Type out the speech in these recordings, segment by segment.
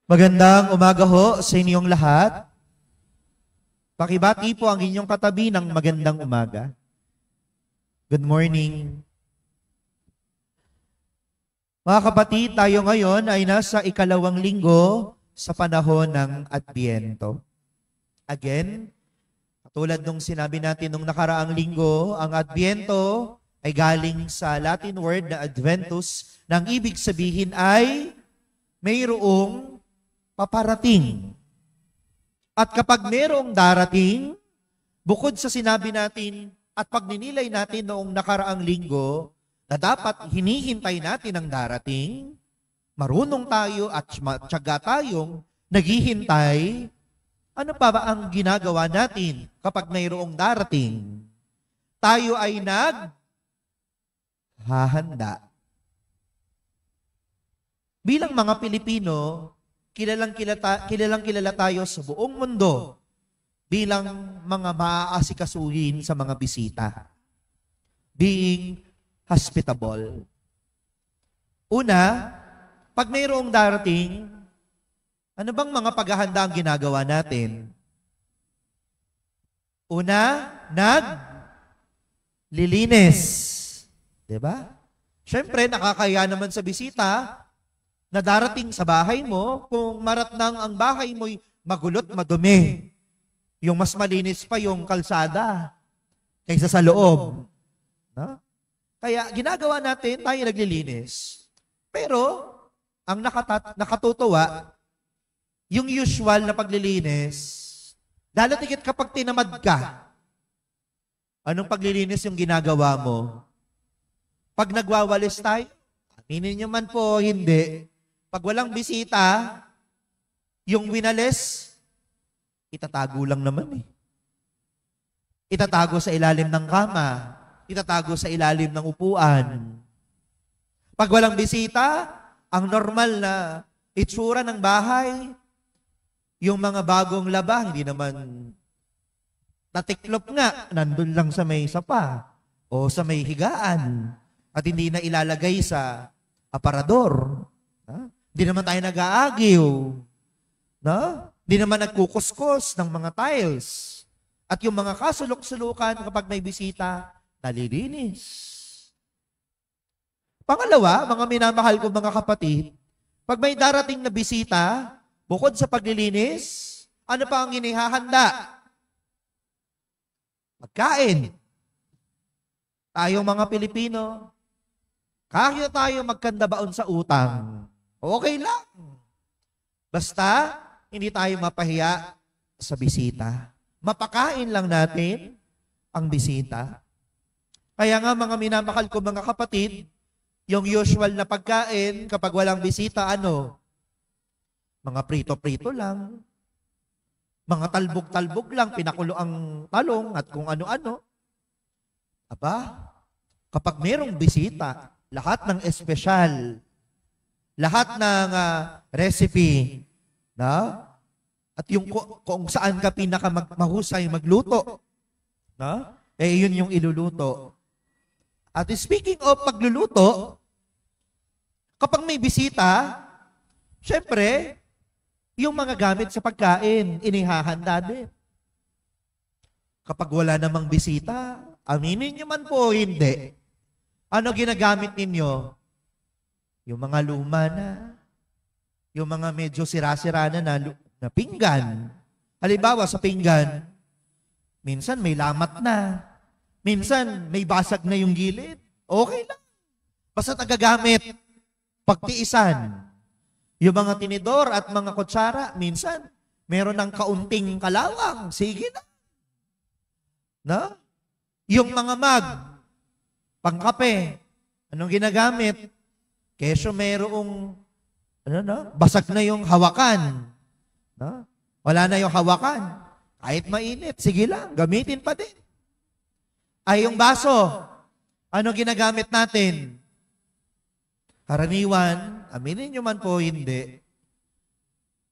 Magandang umaga ho sa inyong lahat. Pakibati po ang inyong katabi ng magandang umaga. Good morning. Mga kapatid, tayo ngayon ay nasa ikalawang linggo sa panahon ng Adbyento. Again, katulad nung sinabi natin nung nakaraang linggo, ang Adbyento ay galing sa Latin word na Adventus, na ang ibig sabihin ay mayroong paparating. At kapag mayroong darating, bukod sa sinabi natin at pagninilay natin noong nakaraang linggo, na dapat hinihintay natin ang darating, marunong tayo at tiyaga tayong naghihintay, ano pa ba ang ginagawa natin kapag mayroong darating? Tayo ay naghahanda. Bilang mga Pilipino, kilalang-kilala tayo sa buong mundo bilang mga maaasikasuhin sa mga bisita. Being hospitable. Una, pag mayroong darating, ano bang mga paghahanda ang ginagawa natin? Una, naglilinis. Diba? Siyempre, nakakaya naman sa bisita na darating sa bahay mo, kung maratnang ang bahay mo'y magulot, madumi. Yung mas malinis pa yung kalsada kaysa sa loob. No? Kaya ginagawa natin, tayo naglilinis. Pero, ang nakatutuwa, yung usual na paglilinis, dalatikit kapag tinamad ka, anong paglilinis yung ginagawa mo? Pag nagwawalis tayo, aminin nyo man po, hindi. Pag walang bisita, yung winalis, itatago lang naman eh. Itatago sa ilalim ng kama, itatago sa ilalim ng upuan. Pag walang bisita, ang normal na itsura ng bahay, yung mga bagong laba, hindi naman natiklop nga, nandun lang sa may sapa o sa may higaan at hindi na ilalagay sa aparador. Hindi naman tayo nag-aagiw. No? Hindi naman nagkukuskos ng mga tiles. At yung mga kasulok-sulukan kapag may bisita, nalilinis. Pangalawa, mga minamahal ko mga kapatid, pag may darating na bisita, bukod sa paglilinis, ano pa ang inihahanda? Pagkain. Tayong mga Pilipino, kahit tayo magkandabaon sa utang, okay lang. Basta, hindi tayo mapahiya sa bisita. Mapakain lang natin ang bisita. Kaya nga mga minamahal ko mga kapatid, yung usual na pagkain kapag walang bisita, ano? Mga prito-prito lang. Mga talbog-talbog lang, pinakulo ang talong at kung ano-ano. Aba, kapag merong bisita, lahat ng espesyal, lahat ng recipe, no? At yung kung saan ka mahusay magluto, no? Yun yung iluluto. At speaking of pagluluto, kapag may bisita, syempre, yung mga gamit sa pagkain, inihahanda din. Kapag wala namang bisita, aminin nyo man po, hindi. Ano ginagamit ninyo? Yung mga luma na, yung mga medyo sira-sira na pinggan. Halimbawa sa pinggan, minsan may lamat na, minsan may basag na yung gilid. Okay lang. Basta nagagamit, pagtiisan. Yung mga tinidor at mga kutsara, minsan meron ng kaunting kalawang. Sige na. No? Yung mga mug, pangkape, anong ginagamit? Kesyo mayroong basag na yung hawakan. No? Wala na yung hawakan. Kahit mainit, sige lang, gamitin pa din. Ay, yung baso, ano ginagamit natin? Karaniwan, aminin nyo man po, hindi.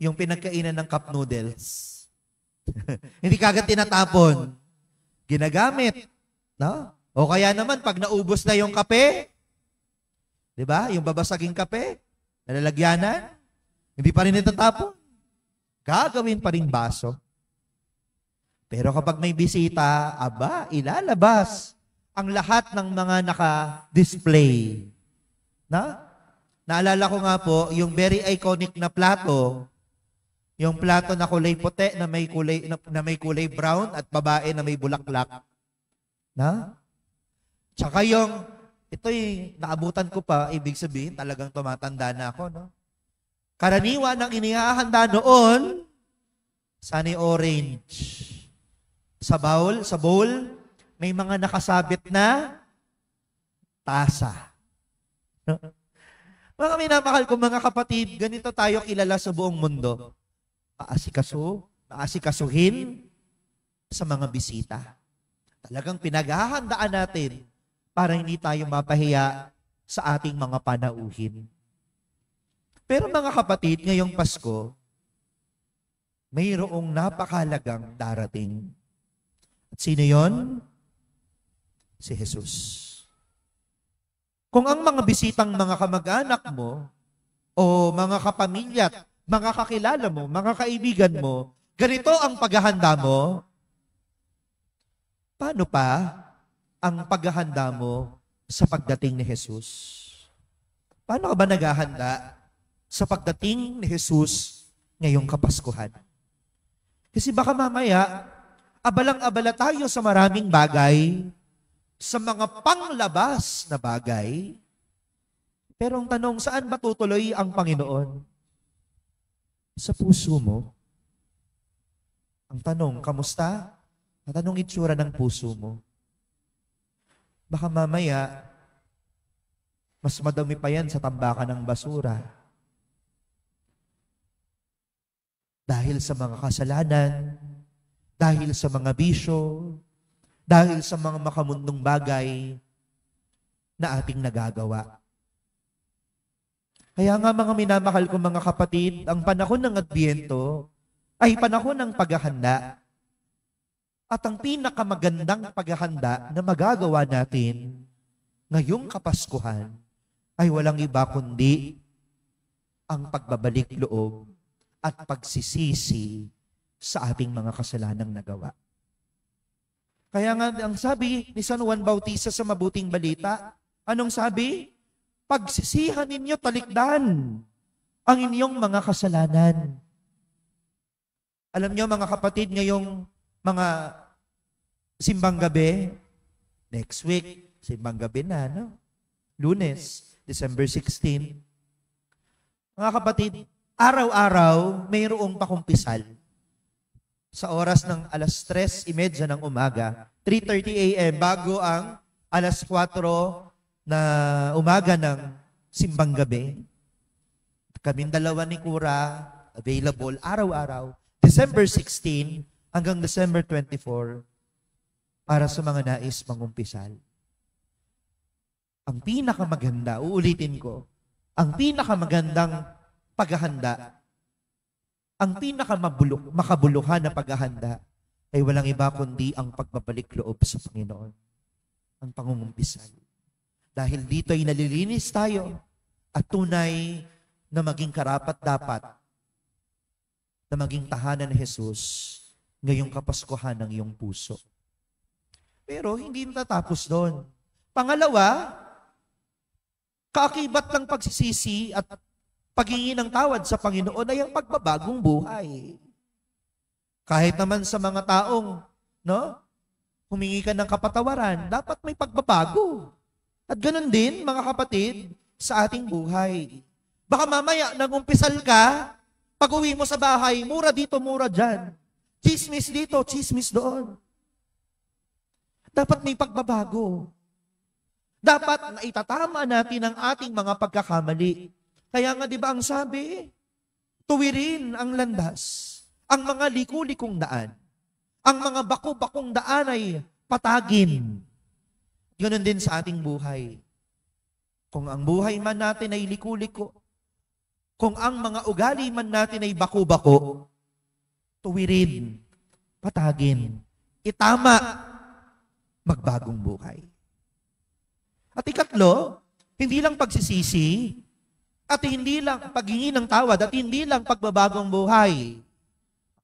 Yung pinagkainan ng cup noodles. Hindi kagad tinatapon. Ginagamit. No? O kaya naman, pag naubos na yung kape, di ba? Yung babasaging kape, nalalagyanan, Hindi pa rin itatapon. Gagawin pa rin baso. Pero kapag may bisita, ilalabas ang lahat ng mga naka-display. Naalala ko nga po, yung very iconic na plato, yung plato na kulay puti na may kulay brown at babae na may bulaklak. Tsaka ito'y naabutan ko pa, ibig sabihin talagang tumatanda na ako, no? Karaniwan ng inihahanda noon, sunny orange. Sa bowl, may mga nakasabit na tasa. Mga minamahal ko mga kapatid, ganito tayo kilala sa buong mundo. Aasikasuhin sa mga bisita. Talagang pinaghahandaan natin para hindi tayo mapahiya sa ating mga panauhin. Pero mga kapatid, ngayong Pasko, mayroong napakahalagang darating. At sino yon? Si Jesus. Kung ang mga bisitang mga kamag-anak mo, o mga kapamilya, mga kakilala mo, mga kaibigan mo, ganito ang paghahanda mo, paano pa ang paghahanda mo sa pagdating ni Jesus? Paano ka ba naghahanda sa pagdating ni Jesus ngayong Kapaskuhan? Kasi baka mamaya, abalang-abala tayo sa maraming bagay, sa mga panglabas na bagay. Pero ang tanong, saan ba tutuloy ang Panginoon? Sa puso mo. Ang tanong, kamusta? Ang tanong, itsura ng puso mo. Baka mamaya, mas madami pa yan sa tambakan ng basura. Dahil sa mga kasalanan, dahil sa mga bisyo, dahil sa mga makamundong bagay na ating nagagawa. Kaya nga mga minamahal ko mga kapatid, ang panahon ng Adbyento ay panahon ng paghahanda. At ang pinakamagandang paghahanda na magagawa natin ngayong Kapaskuhan ay walang iba kundi ang pagbabalik loob at pagsisisi sa ating mga kasalanang nagawa. Kaya nga ang sabi ni San Juan Bautista sa Mabuting Balita, anong sabi? Pagsisihan ninyo talikdan ang inyong mga kasalanan. Alam nyo mga kapatid, ngayong mga simbang gabi, next week, simbang gabi na, no? Lunes, December 16. Mga kapatid, araw-araw mayroong pakumpisal. Sa oras ng alas 3:30 ng umaga, 3:30 a.m. bago ang alas 4 na umaga ng simbang gabi. Kaming dalawa ni Kura, available araw-araw, December 16 hanggang December 24 para sa mga nais mangumpisal. Ang pinakamaganda, uulitin ko, ang pinakamagandang paghahanda, ang pinakamakabulohan na paghahanda ay walang iba kundi ang pagbabalik loob sa Panginoon. Ang pangungumpisal. Dahil dito ay nalilinis tayo at tunay na maging karapat-dapat na maging tahanan ni Jesus ngayong Kapaskuhan ng iyong puso. Pero hindi natatapos doon. Pangalawa, kaakibat ng pagsisisi at paghingi ng tawad sa Panginoon ay ang pagbabagong buhay. Kahit naman sa mga taong, humingi ka ng kapatawaran, dapat may pagbabago. At ganun din, mga kapatid, sa ating buhay. Baka mamaya, nag-umpisal ka, pag-uwi mo sa bahay, mura dito, mura dyan. Chismis dito, chismis doon. Dapat may pagbabago. Dapat na itatama natin ang ating mga pagkakamali. Kaya nga, di ba ang sabi, tuwirin ang landas, ang mga liku-likong daan, ang mga baku-bakong daan ay patagin. Ganon din sa ating buhay. Kung ang buhay man natin ay liku-liko, kung ang mga ugali man natin ay baku-bako, tuwirin, patagin, itama, magbagong buhay. At ikatlo, hindi lang pagsisisi, At hindi lang paghingi ng tawad at hindi lang pagbabagong buhay.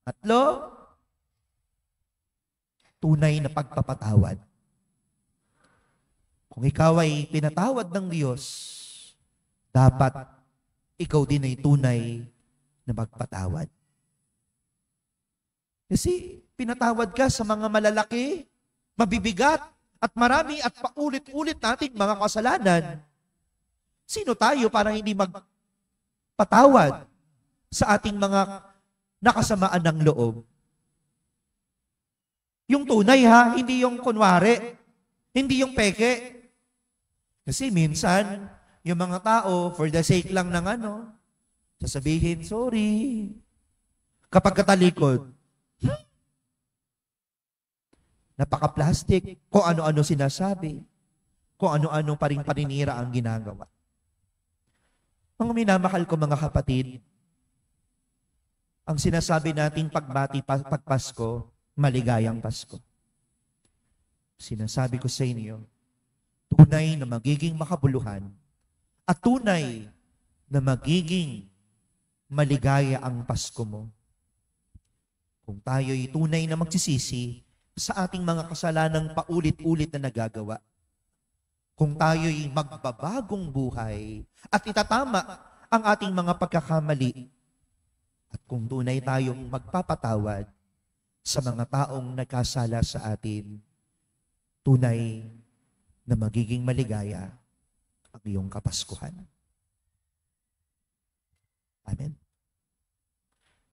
Tatlo, tunay na pagpapatawad. Kung ikaw ay pinatawad ng Diyos, dapat ikaw din ay tunay na magpatawad. Kasi pinatawad ka sa mga malalaki, mabibigat, at marami at paulit-ulit nating mga kasalanan. Sino tayo para hindi magpatawad sa ating mga nakasamaan ng loob? Yung tunay ha, hindi yung kunwari, hindi yung peke. Kasi minsan, yung mga tao, for the sake lang ng sasabihin, sorry. Kapag katalikod, napaka-plastic, kung ano-ano sinasabi, kung ano-ano pa rin paninira ang ginagawa. Mga minamahal ko mga kapatid, ang sinasabi nating pagbati pag Pasko, maligayang Pasko. Sinasabi ko sa inyo, tunay na magiging makabuluhan at tunay na magiging maligaya ang Pasko mo. Kung tayo'y tunay na magsisisi sa ating mga kasalanang paulit-ulit na nagagawa, kung tayo'y magbabagong buhay at itatama ang ating mga pagkakamali, at kung tunay tayong magpapatawad sa mga taong nagkasala sa atin, tunay na magiging maligaya ang iyong Kapaskuhan. Amen.